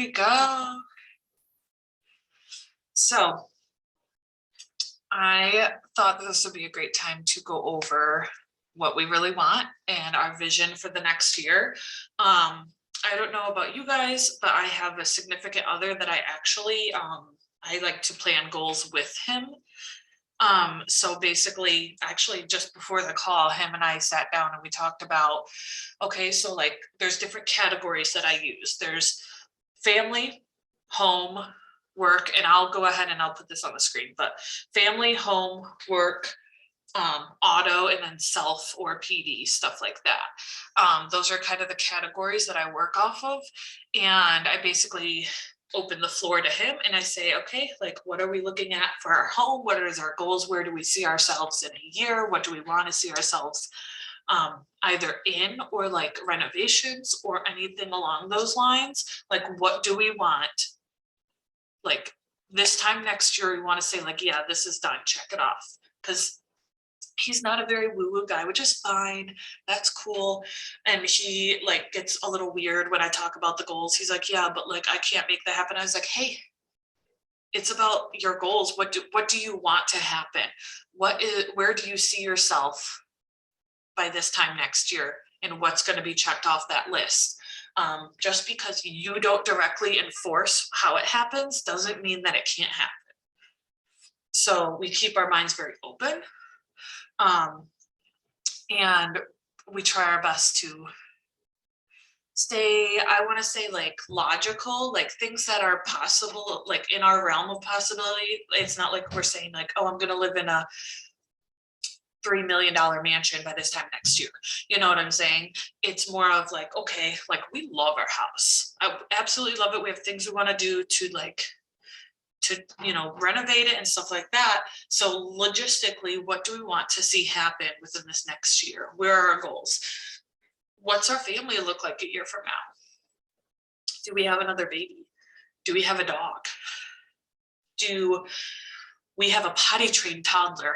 we go. So I thought this would be a great time to go over what we really want and our vision for the next year. I don't know about you guys, but I have a significant other that I actually I like to plan goals with him. So basically, actually just before the call, him and I sat down and we talked about, okay, so like there's different categories that I use. There's family, home, work, and I'll go ahead and I'll put this on the screen, but family, home, work, auto, and then self or PD, stuff like that. Those are kind of the categories that I work off of. And I basically open the floor to him and I say, okay, like, what are we looking at for our home? What is our goals? Where do we see ourselves in a year? What do we want to see ourselves either in or like renovations or anything along those lines? Like, what do we want? Like this time next year, we want to say like, yeah, this is done, check it off. Because he's not a very woo-woo guy, which is fine. That's cool. And he like gets a little weird when I talk about the goals. He's like, yeah, but like I can't make that happen. I was like, hey, it's about your goals. What do you want to happen? Where do you see yourself by this time next year? And what's going to be checked off that list? Just because you don't directly enforce how it happens doesn't mean that it can't happen. So we keep our minds very open. And we try our best to stay, I want to say like logical, like things that are possible, like in our realm of possibility. It's not like we're saying like, oh, I'm going to live in a $3 million mansion by this time next year. You know what I'm saying? It's more of like, okay, like we love our house. I absolutely love it. We have things we want to do to like, renovate it and stuff like that. So logistically, what do we want to see happen within this next year? Where are our goals? What's our family look like a year from now? Do we have another baby? Do we have a dog? Do we have a potty trained toddler?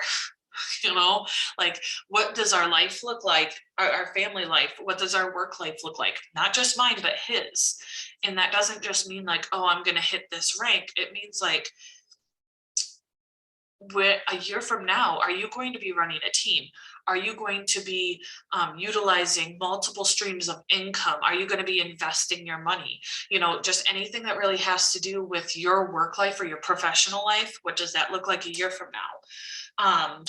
Like what does our life look like? Our family life? What does our work life look like? Not just mine, but his. And that doesn't just mean like, oh, I'm going to hit this rank. It means like, a year from now, are you going to be running a team? Are you going to be utilizing multiple streams of income? Are you going to be investing your money? Just anything that really has to do with your work life or your professional life. What does that look like a year from now?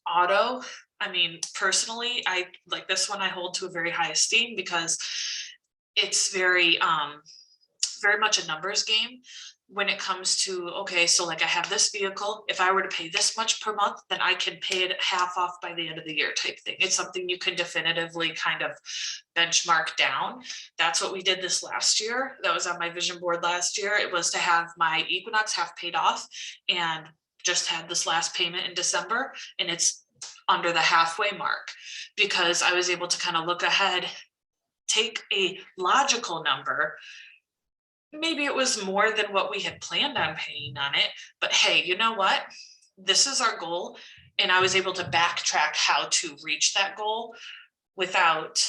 Auto, I mean, personally, I like this one I hold to a very high esteem because it's very much a numbers game when it comes to, okay, so like I have this vehicle, if I were to pay this much per month, then I can pay it half off by the end of the year type thing. It's something you can definitively kind of benchmark down. That's what we did this last year. That was on my vision board last year. It was to have my Equinox half paid off and just had this last payment in December, and it's under the halfway mark because I was able to kind of look ahead, take a logical number. Maybe it was more than what we had planned on paying on it, but hey, you know what? This is our goal. And I was able to backtrack how to reach that goal without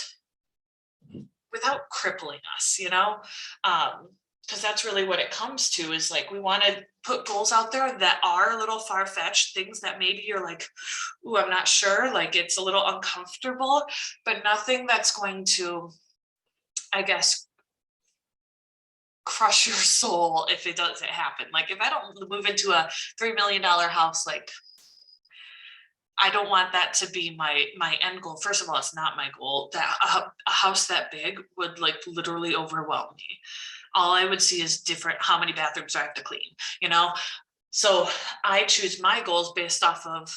crippling us, because that's really what it comes to is like, we want to put goals out there that are a little far-fetched, things that maybe you're like, ooh, I'm not sure, like it's a little uncomfortable, but nothing that's going to, I guess, crush your soul if it doesn't happen. Like if I don't move into a $3 million house, like I don't want that to be my end goal. First of all, it's not my goal. That a house that big would like literally overwhelm me. All I would see is different, how many bathrooms I have to clean, So I choose my goals based off of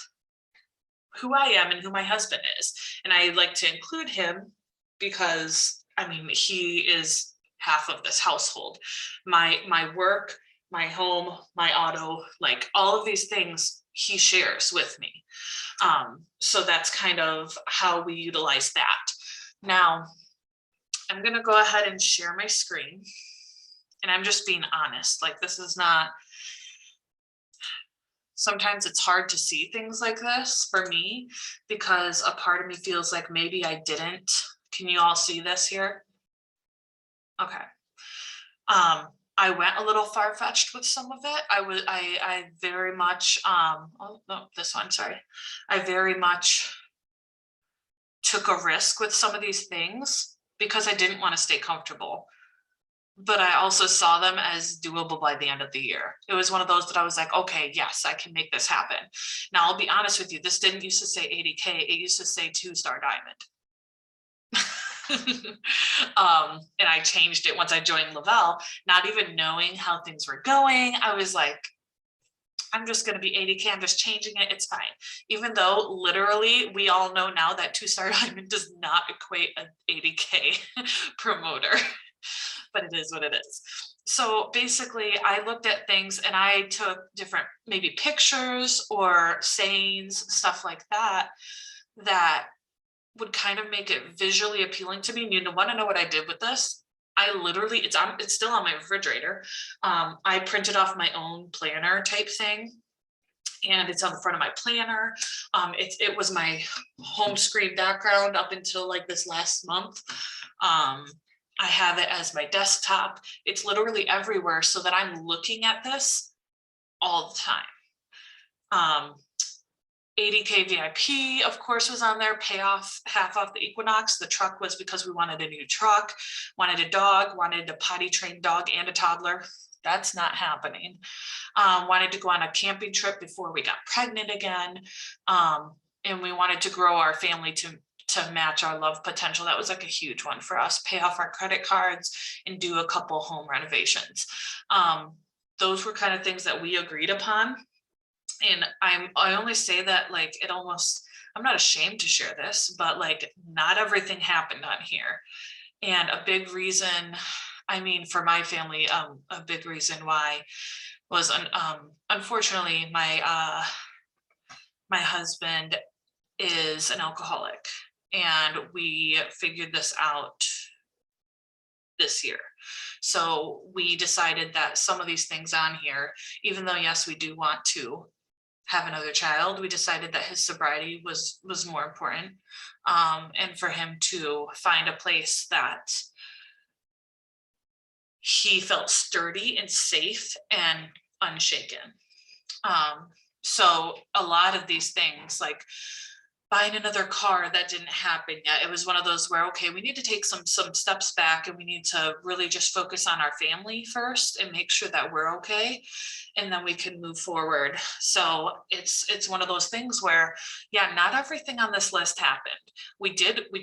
who I am and who my husband is. And I like to include him because I mean, he is half of this household. My work, my home, my auto, like all of these things he shares with me. So that's kind of how we utilize that. Now, I'm going to go ahead and share my screen. And I'm just being honest. Like this is not, sometimes it's hard to see things like this for me because a part of me feels like maybe I didn't. Can you all see this here? Okay. I went a little far-fetched with some of it. I very much, oh, no, this one, sorry. I very much took a risk with some of these things because I didn't want to stay comfortable. But I also saw them as doable by the end of the year. It was one of those that I was like, okay, yes, I can make this happen. Now, I'll be honest with you, this didn't used to say 80K, it used to say 2-star diamond. And I changed it once I joined Lavelle, not even knowing how things were going. I was like, I'm just going to be 80K. I'm just changing it. It's fine. Even though literally we all know now that 2-star diamond does not equate an 80K promoter, but it is what it is. So basically I looked at things and I took different maybe pictures or sayings, stuff like that, that would kind of make it visually appealing to me. And you want to know what I did with this? I literally, it's still on my refrigerator. I printed off my own planner type thing, and it's on the front of my planner. It was my home screen background up until like this last month. I have it as my desktop. It's literally everywhere so that I'm looking at this all the time. 80K VIP, of course, was on there. Pay off half off the Equinox. The truck was because we wanted a new truck, wanted a dog, wanted a potty trained dog and a toddler. That's not happening. Wanted to go on a camping trip before we got pregnant again. And we wanted to grow our family to match our love potential. That was like a huge one for us. Pay off our credit cards and do a couple home renovations. Those were kind of things that we agreed upon. And I only say that like it almost, I'm not ashamed to share this, but like not everything happened on here. And a big reason, I mean, for my family, a big reason why was unfortunately my husband is an alcoholic, and we figured this out this year. So we decided that some of these things on here, even though yes, we do want to have another child, we decided that his sobriety was more important, and for him to find a place that he felt sturdy and safe and unshaken. So a lot of these things, like buying another car, that didn't happen yet. It was one of those where, okay, we need to take some steps back, and we need to really just focus on our family first and make sure that we're okay, and then we can move forward. So it's one of those things where, yeah, not everything on this list happened. We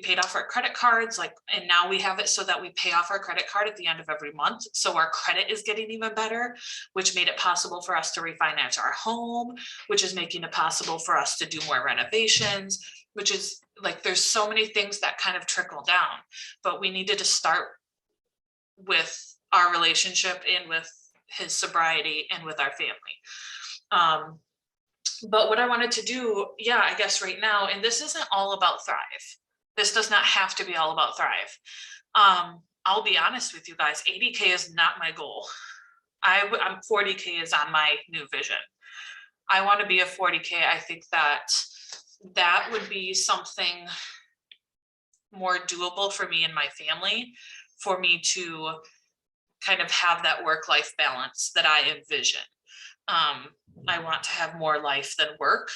paid off our credit cards, like, and now we have it so that we pay off our credit card at the end of every month. So our credit is getting even better, which made it possible for us to refinance our home, which is making it possible for us to do more renovations, which is like, there's so many things that kind of trickle down, but we needed to start with our relationship and with his sobriety and with our family. But what I wanted to do, yeah, I guess right now, and this isn't all about Thrive. This does not have to be all about Thrive. I'll be honest with you guys, 80K is not my goal. I'm 40K is on my new vision. I want to be a 40K. I think that would be something more doable for me and my family, for me to kind of have that work-life balance that I envision. I want to have more life than work,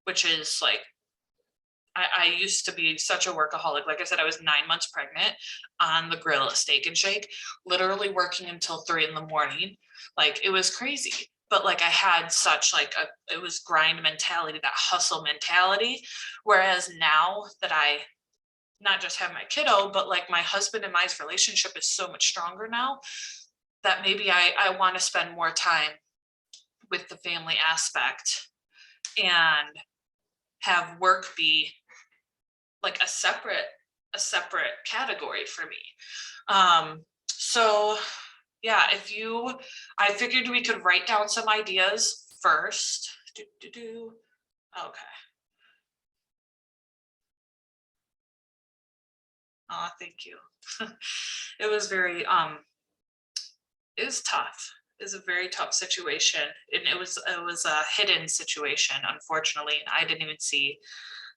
which is like, I used to be such a workaholic. Like I said, I was 9 months pregnant on the grill at Steak and Shake, literally working until 3 a.m. Like, it was crazy. But like, I had such like it was grind mentality, that hustle mentality. Whereas now that I not just have my kiddo, but like my husband and my relationship is so much stronger now, that maybe I want to spend more time with the family aspect and have work be like a separate category for me. So yeah, I figured we could write down some ideas first. Okay. Oh, thank you. It was very, it was tough. It was a very tough situation, and it was a hidden situation, unfortunately. I didn't even see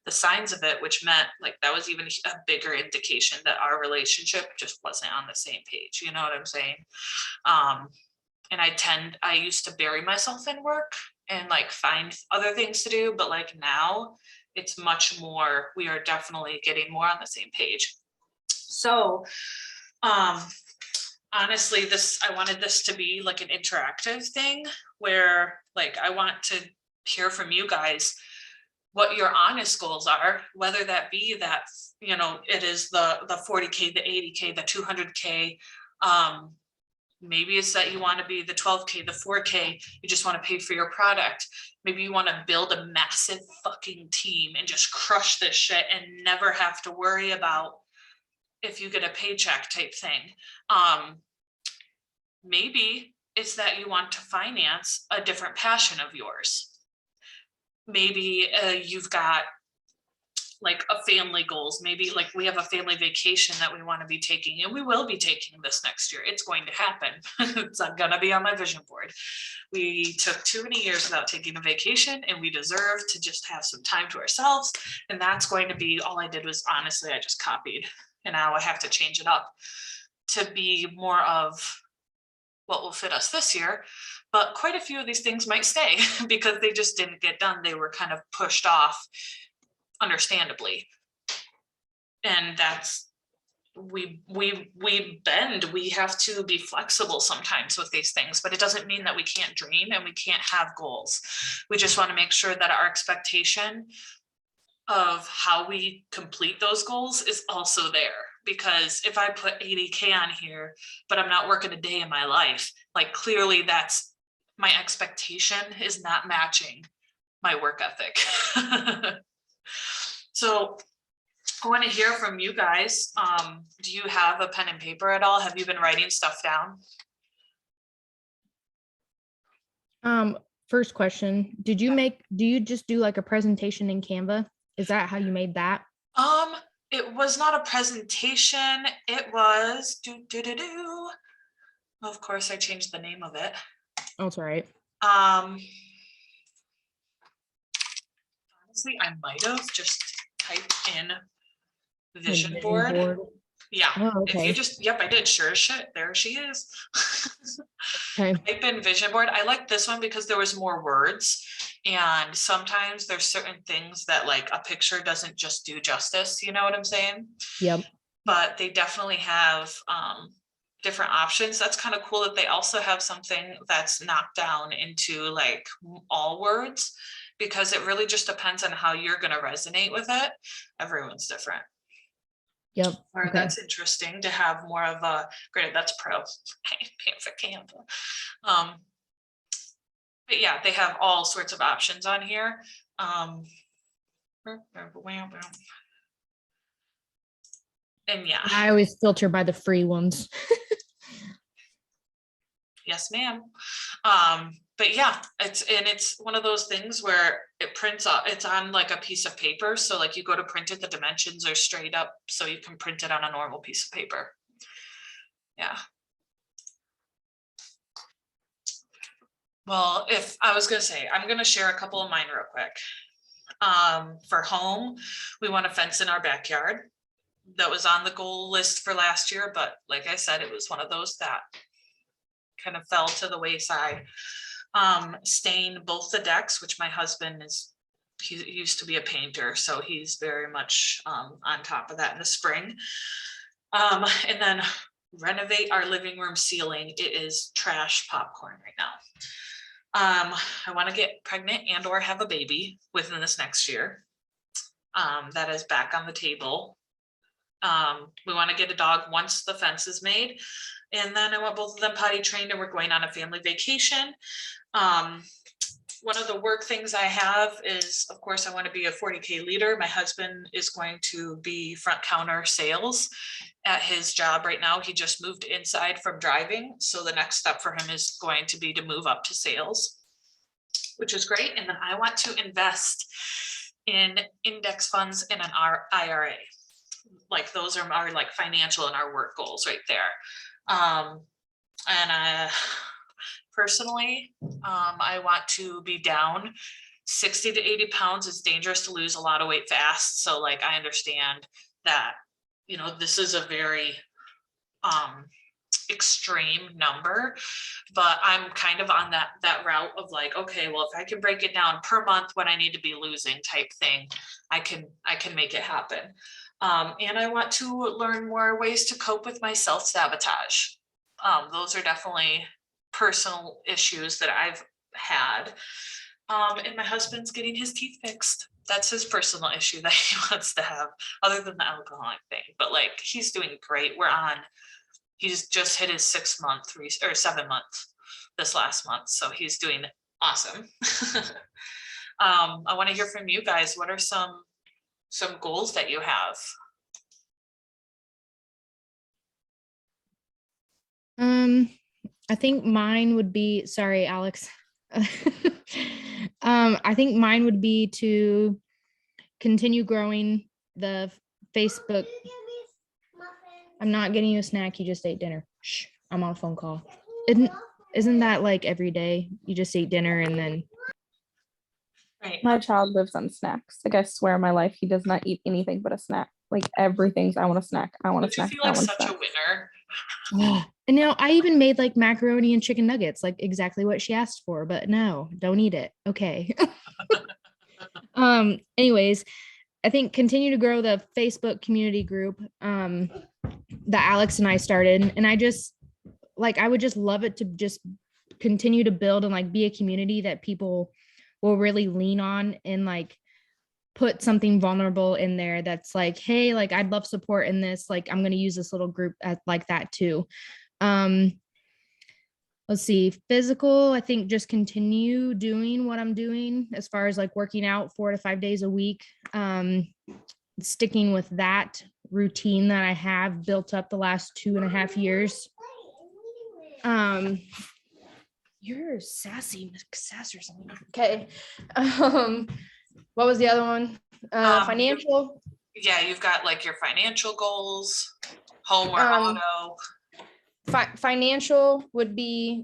the signs of it, which meant like that was even a bigger indication that our relationship just wasn't on the same page. You know what I'm saying? And I used to bury myself in work and like find other things to do, but like now it's much more, we are definitely getting more on the same page. So honestly, I wanted this to be like an interactive thing where like I want to hear from you guys what your honest goals are, whether that be that, you know, it is the 40K, the 80K, the 200K. Maybe it's that you want to be the 12K, the 4K, you just want to pay for your product. Maybe you want to build a massive fucking team and just crush this shit and never have to worry about if you get a paycheck type thing. Maybe it's that you want to finance a different passion of yours. Maybe you've got like a family goals. Maybe like we have a family vacation that we want to be taking, and we will be taking this next year. It's going to happen. It's going to be on my vision board. We took too many years without taking a vacation, and we deserve to just have some time to ourselves. And that's going to be, all I did was honestly, I just copied, and now I have to change it up to be more of what will fit us this year. But quite a few of these things might stay because they just didn't get done. They were kind of pushed off, understandably. And that's, we bend, we have to be flexible sometimes with these things, but it doesn't mean that we can't dream and we can't have goals. We just want to make sure that our expectation of how we complete those goals is also there. Because if I put 80K on here, but I'm not working a day in my life, like clearly that's, my expectation is not matching my work ethic. So I want to hear from you guys. Do you have a pen and paper at all? Have you been writing stuff down? First question, do you just do like a presentation in Canva? Is that how you made that? It was not a presentation. It was Of course, I changed the name of it. Oh, it's all right. Honestly, I might have just typed in Like vision board. Yeah. Oh, If okay. you just, yep, I did. Sure as shit. There she is. Okay. Type in vision board. I like this one because there was more words. And sometimes there's certain things that like a picture doesn't just do justice. You know what I'm saying? Yep. But they definitely have different options. That's kind of cool that they also have something that's knocked down into like all words, because it really just depends on how you're going to resonate with it. Everyone's different. Yep. Or Okay. that's interesting to have more of a, great, that's pro, paying for Canva. But yeah, they have all sorts of options on here. And yeah. I always filter by the free ones. Yes, ma'am. But yeah, it's one of those things where it prints up, it's on like a piece of paper. So like you go to print it, the dimensions are straight up, so you can print it on a normal piece of paper. Yeah. Well, if I was gonna say, I'm gonna share a couple of mine real quick. For home, we want a fence in our backyard. That was on the goal list for last year, but like I said, it was one of those that kind of fell to the wayside. Stain both the decks, which my husband is, he used to be a painter, so he's very much on top of that in the spring. And then renovate our living room ceiling. It is trash popcorn right now. I want to get pregnant and or have a baby within this next year. That is back on the table. We want to get a dog once the fence is made. And then I want both of them potty trained, and we're going on a family vacation. One of the work things I have is, of course, I want to be a 40K leader. My husband is going to be front counter sales at his job right now. He just moved inside from driving. So the next step for him is going to be to move up to sales, which is great. And then I want to invest in index funds and an IRA. Like those are our like financial and our work goals right there. And personally, I want to be down 60 to 80 pounds is dangerous to lose a lot of weight fast. So like, I understand that, you know, this is a very extreme number, but I'm kind of on that route of like, okay, well, if I can break it down per month what I need to be losing type thing, I can make it happen. And I want to learn more ways to cope with my self-sabotage. Those are definitely personal issues that I've had. And my husband's getting his teeth fixed. That's his personal issue that he wants to have, other than the alcoholic thing. But like, he's doing great. He's just hit his 6-month, 7 month this last month. So he's doing awesome. I want to hear from you guys. What are some goals that you have? I think mine would be, sorry, Alex. I think mine would be to continue growing the Facebook. I'm not getting you a snack. You just ate dinner. Shh, I'm on a phone call. Isn't that like every day? You just eat dinner and then. Right. My child lives on snacks. Like, I swear on my life, he does not eat anything but a snack. Like, everything's, I want a snack. I want a Don't you snack. feel I like want a such a snack. winner? And now I even made like macaroni and chicken nuggets, like exactly what she asked for, but no, don't eat it. Okay. Anyways, I think continue to grow the Facebook community group that Alex and I started. And I just like, I would just love it to just continue to build and like be a community that people will really lean on and like put something vulnerable in there that's like, hey, like I'd love support in this. Like I'm going to use this little group like that too. Let's see, physical, I think just continue doing what I'm doing as far as like working out 4 to 5 days a week. Sticking with that routine that I have built up the last 2.5 years. You're sassy, sass or something. Okay. What was the other one? Financial. Yeah, you've got like your financial goals, home or auto. Financial would be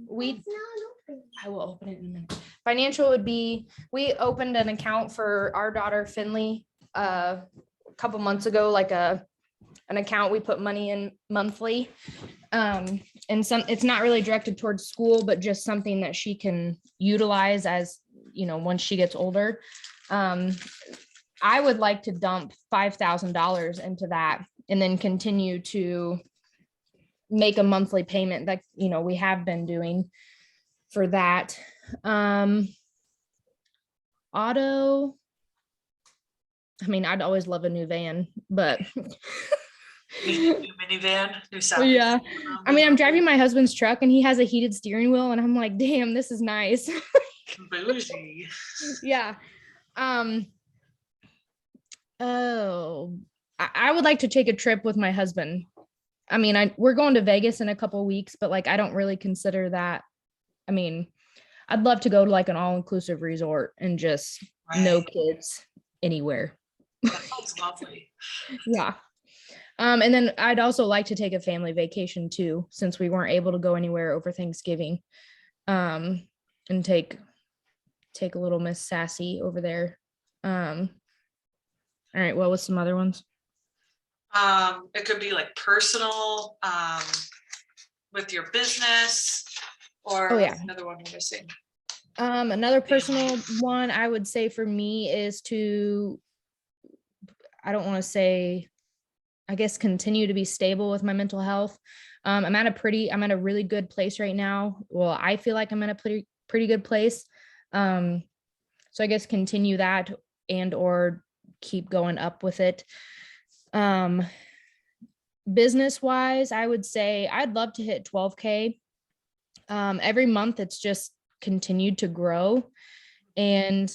I will open it in a minute. Financial would be we opened an account for our daughter Finley a couple months ago, like an account we put money in monthly. And it's not really directed towards school, but just something that she can utilize as, you know, once she gets older. I would like to dump $5,000 into that and then continue to make a monthly payment that, you know, we have been doing for that. Auto, I mean, I'd always love a new van, but New minivan, new South. yeah, I mean, I'm driving my husband's truck and he has a heated steering wheel and I'm like, damn, this is nice. Bougie. Yeah. Oh, I would like to take a trip with my husband. I mean, we're going to Vegas in a couple weeks, but like, I don't really consider that. I mean, I'd love to go to like an all-inclusive resort and just no kids anywhere. That sounds lovely. Yeah. And then I'd also like to take a family vacation too, since we weren't able to go anywhere over Thanksgiving. And take a little Miss Sassy over there. All right, what was some other ones? It could be like personal, with your business, or another one we're missing. Another personal one I would say for me is to, I don't want to say, I guess, continue to be stable with my mental health. I'm at a really good place right now. Well, I feel like I'm in a pretty good place. So I guess continue that and or keep going up with it. Business wise, I would say I'd love to hit 12K. Every month it's just continued to grow. And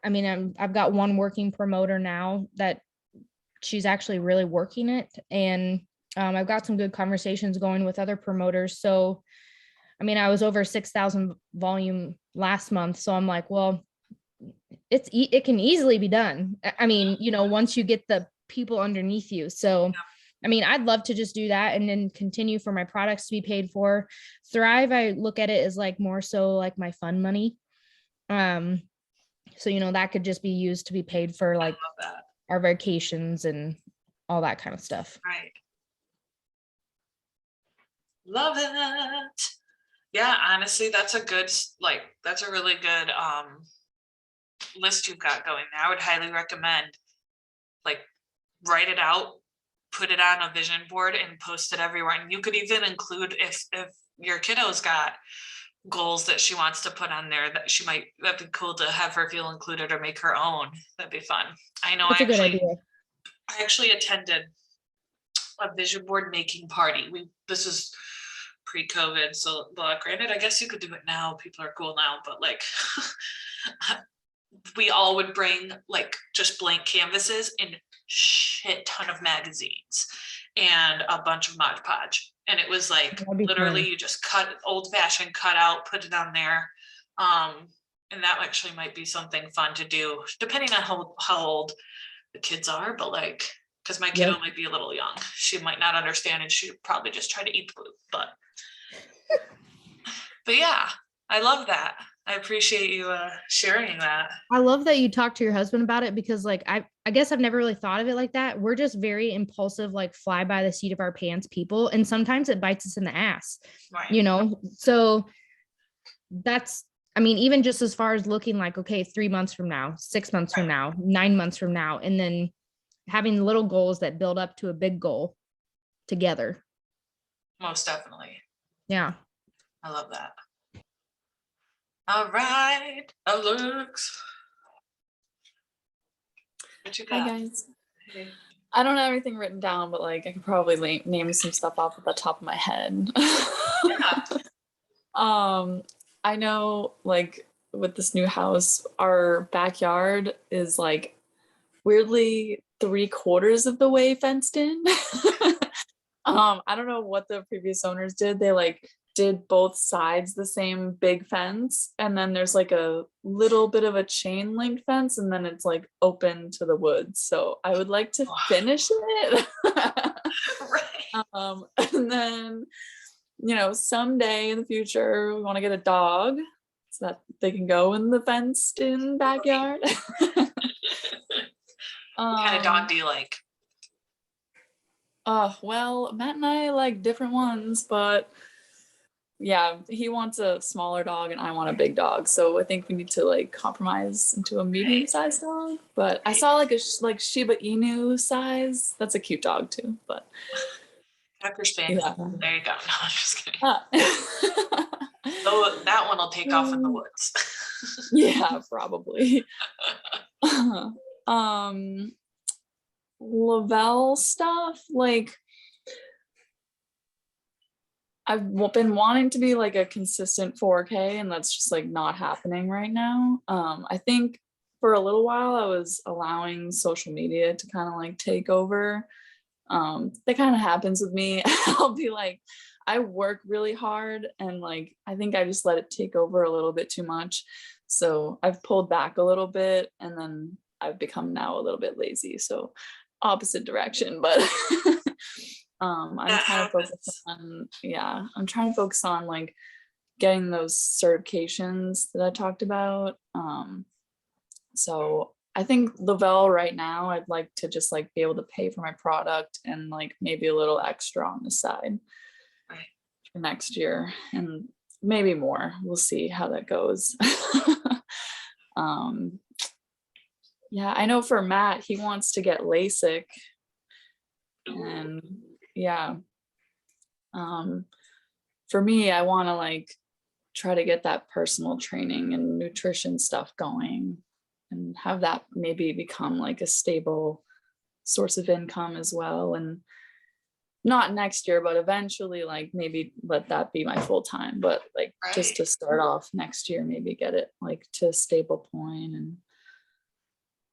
I mean, I've got one working promoter now that she's actually really working it. And I've got some good conversations going with other promoters. So, I mean, I was over 6,000 volume last month. So I'm like, well, it can easily be done. I mean, you know, once you get the people underneath you. So, I mean, I'd love to just do that and then continue for my products to be paid for. Thrive, I look at it as like more so like my fun money. So, that could just be used to be paid for like Love that. our vacations and all that kind of stuff. Right. Love it. Yeah, honestly, that's a good, that's a really good list you've got going there. I would highly recommend, like, write it out, put it on a vision board and post it everywhere. And you could even include if your kiddo's got goals that she wants to put on there that that'd be cool to have her feel included or make her own. That'd be fun. I know That's a good idea. I actually attended a vision board making party. This is pre-COVID, so granted, I guess you could do it now. People are cool now, but like we all would bring like just blank canvases and shit ton of magazines and a bunch of Mod Podge. And it was like literally you just old fashioned cut out, put it on there. And that actually might be something fun to do, depending on how old the kids are, but like, because my kiddo might be a little young. She might not understand and she'd probably just try to eat the glue, but yeah, I love that. I appreciate you sharing that. I love that you talked to your husband about it, because like I guess I've never really thought of it like that. We're just very impulsive, like fly by the seat of our pants people, and sometimes it bites us in the ass. Right. So that's, I mean, even just as far as looking like, okay, 3 months from now, 6 months from now, 9 months from now, and then having little goals that build up to a big goal together. Most definitely. Yeah. I love that. All right, Alex. What you got? Hi guys. Hey. I don't have everything written down, but like I could probably name some stuff off at the top of my head. Yeah. I know like with this new house, our backyard is like weirdly 3/4 of the way fenced in. I don't know what the previous owners did. They like did both sides the same big fence, and then there's like a little bit of a chain link fence, and then it's like open to the woods. So I would like to finish it. Right. And then someday in the future we want to get a dog so that they can go in the fenced in backyard. What kind of dog do you like? Well, Matt and I like different ones, but yeah, he wants a smaller dog and I want a big dog. So I think we need to like compromise into a medium-sized dog. But I saw like a Shiba Inu size. That's a cute dog too, but Cocker Spaniel. yeah. There you go. No, I'm just kidding. Ah. So that one will take off in the woods. Yeah, probably. Lavelle stuff, like I've been wanting to be like a consistent 4K, and that's just like not happening right now. I think for a little while I was allowing social media to kind of like take over. That kind of happens with me. I'll be like, I work really hard and like I think I just let it take over a little bit too much. So I've pulled back a little bit, and then I've become now a little bit lazy. So opposite direction, but I'm trying to focus on like getting those certifications that I talked about. So I think Lavelle right now, I'd like to just like be able to pay for my product and like maybe a little extra on the side for next year, and maybe more. We'll see how that goes. Yeah, I know for Matt, he wants to get LASIK, and yeah. For me, I want to like try to get that personal training and nutrition stuff going and have that maybe become like a stable source of income as well. And not next year, but eventually like maybe let that be my full time, but like just to start off next year, maybe get it like to a stable point. And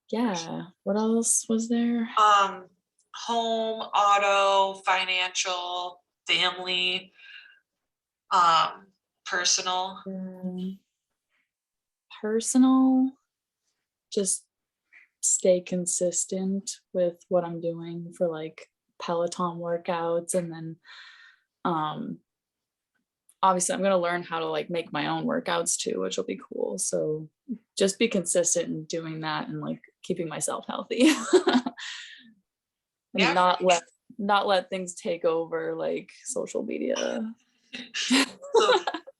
yeah, what else was there? Home, auto, financial, family, personal. Personal, just stay consistent with what I'm doing for like Peloton workouts, and then obviously I'm going to learn how to like make my own workouts too, which will be cool. So just be consistent in doing that and like keeping myself healthy. And Yeah, not let things take over like social media. so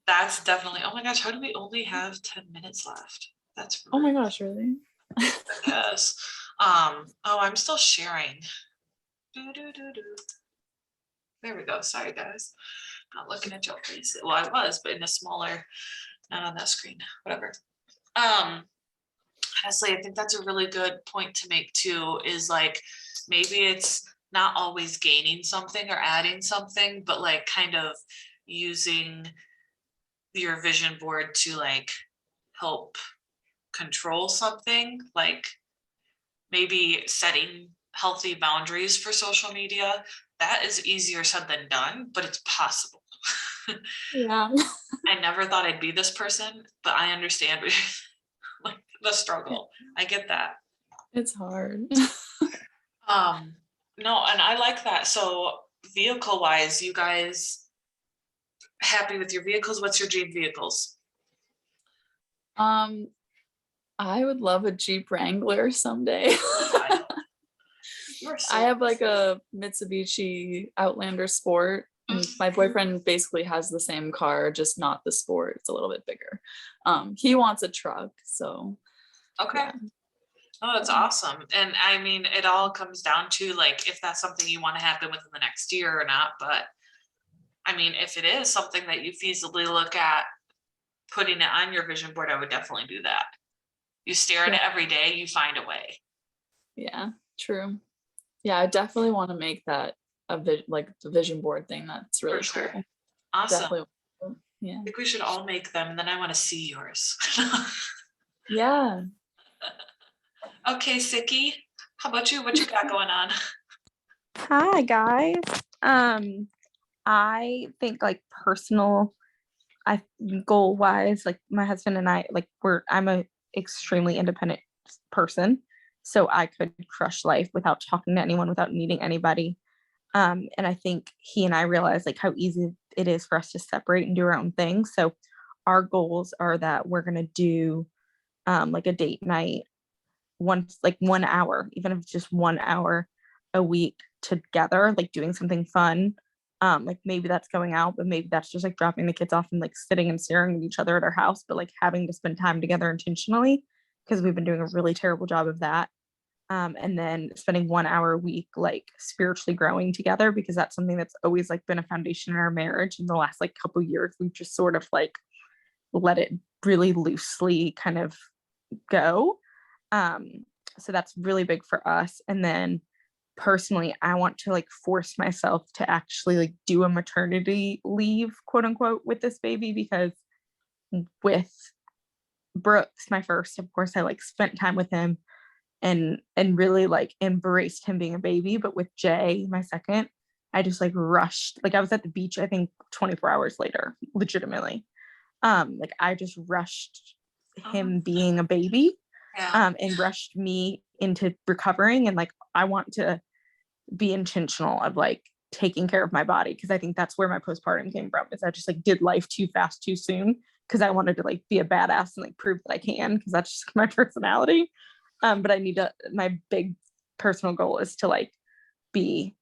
that's definitely, oh my gosh, how do we only have 10 minutes left? That's Oh my rude, gosh, really? I guess. Oh, I'm still sharing. Do. There we go. Sorry, guys. Not looking at your face. Well, I was, but in a smaller, not on that screen. Whatever. Um, honestly, I think that's a really good point to make too, is like maybe it's not always gaining something or adding something, but like kind of using your vision board to like help control something, like maybe setting healthy boundaries for social media. That is easier said than done, but it's possible. Yeah. I never thought I'd be this person, but I understand like the struggle. I get that. It's hard. Um, no, and I like that. So vehicle wise, you guys happy with your vehicles? What's your dream vehicles? um, I would love a Jeep Wrangler someday. You are I so have like a Mitsubishi Outlander Sport, and my boyfriend basically has the same car, just not the Sport. It's a little bit bigger. He wants a truck, so okay. yeah. Oh, that's awesome. And I mean, it all comes down to like if that's something you want to happen within the next year or not. But I mean, if it is something that you feasibly look at putting it on your vision board, I would definitely do that. You stare at Yeah. it every day, you find a way. Yeah, true. Yeah, I definitely want to make that like the vision board thing. That's really For sure. cool. Awesome. Definitely. Yeah. I think we should all make them. Then I want to see yours. Yeah. Okay, Siki, how about you? What you got going on? Hi guys. I think like personal, I goal wise, like my husband and I, like I'm a extremely independent person, so I could crush life without talking to anyone, without needing anybody. And I think he and I realize like how easy it is for us to separate and do our own thing. So our goals are that we're gonna do like a date night once, like 1 hour, even if it's just 1 hour a week together, like doing something fun. Like maybe that's going out, but maybe that's just like dropping the kids off and like sitting and staring at each other at our house, but like having to spend time together intentionally, because we've been doing a really terrible job of that. And then spending 1 hour a week like spiritually growing together, because that's something that's always like been a foundation in our marriage. In the last like couple years, we've just sort of like let it really loosely kind of go. um so that's really big for us. And then personally, I want to like force myself to actually like do a maternity leave, quote unquote, with this baby, because with Brooks, my first, of course, I like spent time with him and really like embraced him being a baby. But with Jay, my second, I just like rushed, like I was at the beach, I think 24 hours later, legitimately. Like I just rushed him being a baby, Yeah. and rushed me into recovering. And like I want to be intentional of like taking care of my body, because I think that's where my postpartum came from, is I just like did life too fast too soon, because I wanted to like be a badass and like prove that I can, because that's just my personality. But I need to, my big personal goal is to like be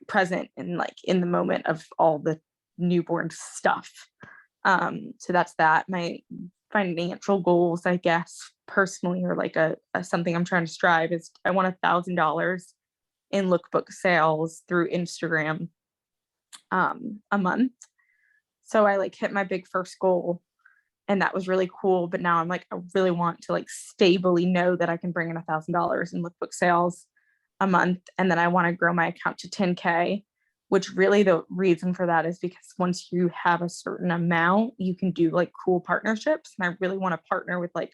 present and like in the moment of all the newborn stuff. So that's that. My financial goals, I guess, personally, or like a something I'm trying to strive, is I want $1,000 in lookbook sales through Instagram a month. So I like hit my big first goal, and that was really cool. But now I'm like, I really want to like stably know that I can bring in $1,000 in lookbook sales a month. And then I want to grow my account to 10K, which really the reason for that is because once you have a certain amount, you can do like cool partnerships. And I really want to partner with like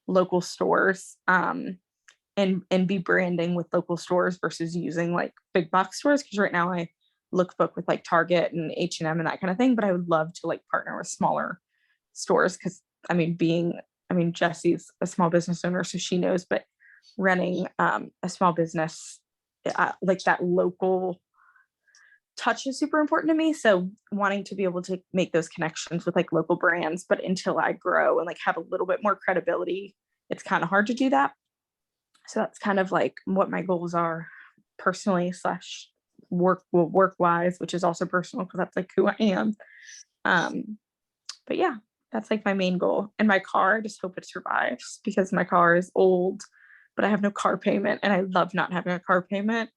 local stores, and be branding with local stores versus using like big box stores. Because right now I lookbook with like Target and H&M and that kind of thing. But I would love to like partner with smaller stores, because I mean, Jesse's a small business owner, so she knows, but running a small business, like that local touch is super important to me. So wanting to be able to make those connections with like local brands, but until I grow and like have a little bit more credibility, it's kind of hard to do that. So that's kind of like what my goals are personally slash work wise, which is also personal because that's like who I am. But yeah, that's like my main goal. And my car, I just hope it survives because my car is old, but I have no car payment and I love not having a car payment,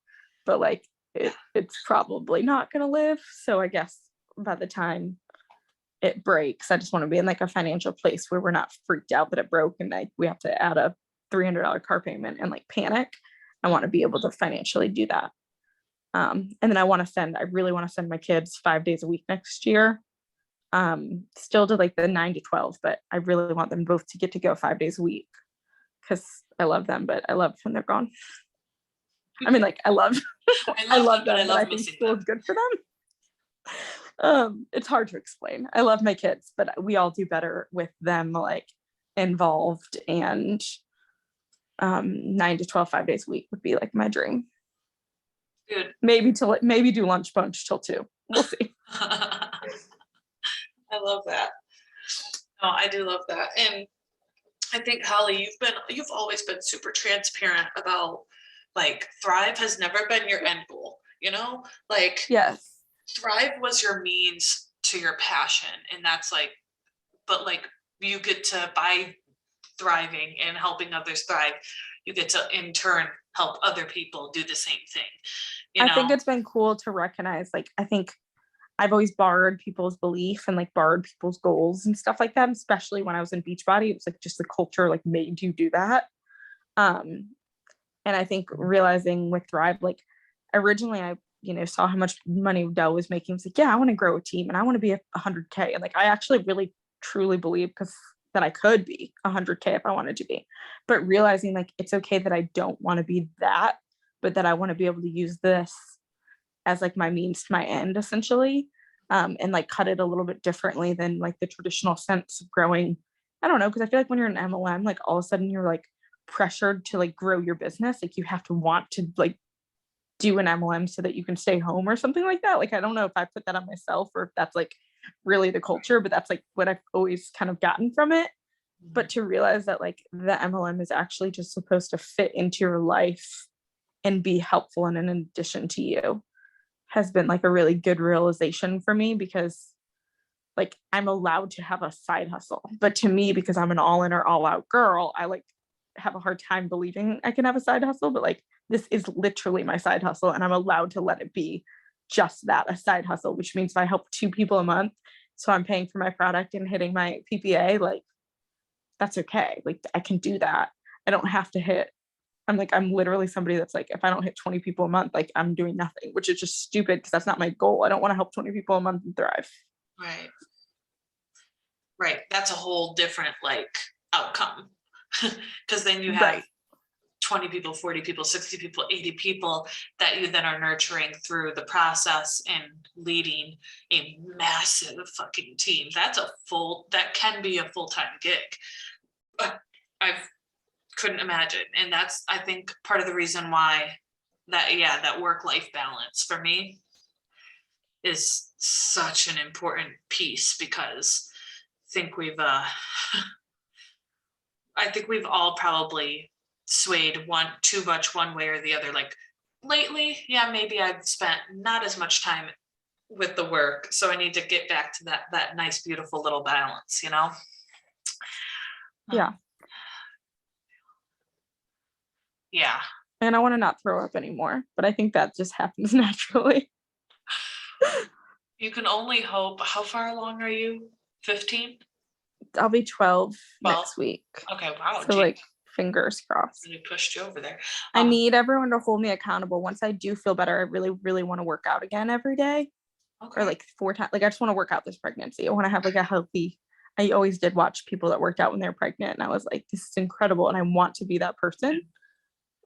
but like it's probably not going to live. So I guess by the time it breaks, I just want to be in like a financial place where we're not freaked out that it broke and like we have to add a $300 car payment and like panic. I want to be able to financially do that. And then I really want to send my kids 5 days a week next year. Still to like the 9 to 12, but I really want them both to get to go 5 days a week because I love them, but I love when they're gone. I mean, like I love I love them, but I think school is good for them. It's hard to explain. I love my kids, but we all do better with them like involved, and 9 to 12, 5 days a week would be like my dream. Good. Maybe do lunch bunch till 2. We'll see. I love that. No, I do love that. And I think Holly, you've always been super transparent about like Thrive has never been your end goal, you know? Like Yes. Thrive was your means to your passion. And that's like, but like you get to, by thriving and helping others thrive, you get to in turn help other people do the same thing. I think it's been cool to recognize, like, I think I've always borrowed people's belief and like borrowed people's goals and stuff like that, especially when I was in Beachbody. It was like just the culture like made you do that. And I think realizing with Thrive, like originally I, saw how much money Dell was making. I was like, yeah, I want to grow a team and I want to be 100K. And like, I actually really truly believe that I could be 100K if I wanted to be, but realizing like, it's okay that I don't want to be that, but that I want to be able to use this as like my means to my end essentially. And like cut it a little bit differently than like the traditional sense of growing. I don't know. Cause I feel like when you're an MLM, like all of a sudden you're like pressured to like grow your business. Like you have to want to like do an MLM so that you can stay home or something like that. Like, I don't know if I put that on myself or if that's like really the culture, but that's like what I've always kind of gotten from it. But to realize that like the MLM is actually just supposed to fit into your life and be helpful and in addition to you has been like a really good realization for me, because like I'm allowed to have a side hustle, but to me, because I'm an all in or all out girl, I like have a hard time believing I can have a side hustle, but like this is literally my side hustle and I'm allowed to let it be just that, a side hustle, which means if I help 2 people a month, so I'm paying for my product and hitting my PPA, like that's okay. Like I can do that. I don't have to hit. I'm literally somebody that's like, if I don't hit 20 people a month, like I'm doing nothing, which is just stupid because that's not my goal. I don't want to help 20 people a month and thrive. Right. Right. That's a whole different like outcome. Because then you have 20 people, 40 people, 60 people, 80 people that you then are nurturing through the process and leading a massive fucking team. That can be a full-time gig. I couldn't imagine. And that's, I think, part of the reason why that work-life balance for me is such an important piece, because I think we've all probably swayed too much one way or the other. Like lately, yeah, maybe I've spent not as much time with the work, so I need to get back to that nice, beautiful little balance, Yeah. Yeah. And I want to not throw up anymore, but I think that just happens naturally. You can only hope. How far along are you? 15? I'll be 12 next week. Okay, wow. So like fingers crossed. Really pushed you over there. I need everyone to hold me accountable. Once I do feel better, I really, really want to work out again every day. Okay. Or like 4 times. Like I just want to work out this pregnancy. I want to have like a healthy. I always did watch people that worked out when they were pregnant, and I was like, this is incredible, and I want to be that person.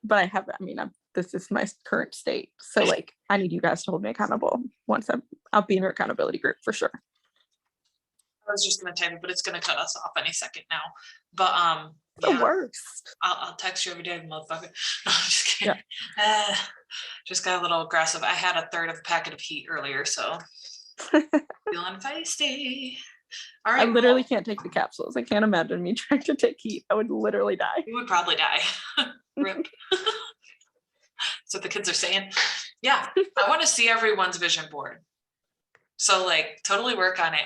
But this is my current state. So like, I need you guys to hold me accountable. I'll be in your accountability group for sure. I was just gonna type it, but it's gonna cut us off any second now. But The yeah, worst. I'll text you every day, motherfucker. No, I'm just kidding. Just got a little aggressive. I had a third of a packet of heat earlier, so feeling feisty. All right, I literally well, can't take the capsules. I can't imagine me trying to take heat. I would literally die. you would probably die. Rip. That's what the kids are saying. Yeah, I want to see everyone's vision board. So like totally work on it.